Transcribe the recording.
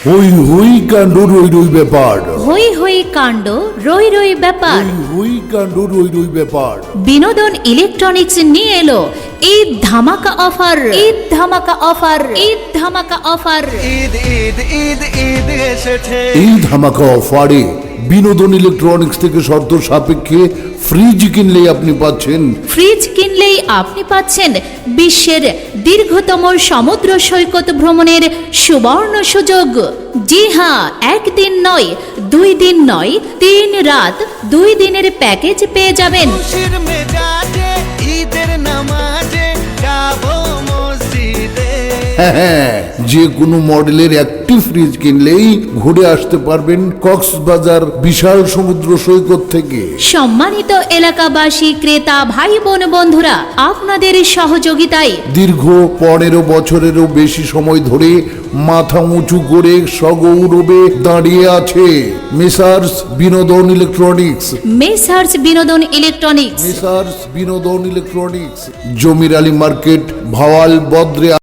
হই হই কাণ্ড রই রই ব্যাপার, হই হই কাণ্ড রই রই ব্যাপার। হই হই কাণ্ড রই রই ব্যাপার। বিনোদন ইলেকট্রনিক্স নিয়ে এলো ঈদ ধামাকা অফার, ঈদ ধামাকা অফার, ঈদ ধামাকা অফার। ঈদ ঈদ ঈদ ঈদ এসেছে। এই ধামাকা অফারে বিনোদন ইলেকট্রনিক্স থেকে শর্ত সাপেক্ষে ফ্রিজ কিনলেই আপনি পাচ্ছেন, ফ্রিজ কিনলেই আপনি পাচ্ছেন বিশ্বের দীর্ঘতম সমুদ্র সৈকত ভ্রমণের সুবর্ণ সুযোগ। জি হ্যাঁ, একদিন নয়, 2 দিন নয়, 3 রাত 2 দিনের প্যাকেজ পেয়ে যাবেন। খুশির মেজাজে ঈদের নামাজে যাবো মসজিদে। হ্যাঁ, যে কোনো মডেলের একটি ফ্রিজ কিনলেই ঘুরে আসতে পারবেন কক্সবাজার বিশাল সমুদ্র সৈকত থেকে। সম্মানিত এলাকাবাসী, ক্রেতা ভাই বোন বন্ধুরা, আপনাদের সহযোগিতায় দীর্ঘ 15 বছরেরও বেশি সময় ধরে মাথা উঁচু করে সগৌরবে দাঁড়িয়ে আছে মেসার্স বিনোদন ইলেকট্রনিক্স। মেসার্স বিনোদন ইলেকট্রনিক্স, মেসার্স বিনোদন ইলেকট্রনিক্স, জমির আলী মার্কেট, ভাওয়াল, বদ্রে।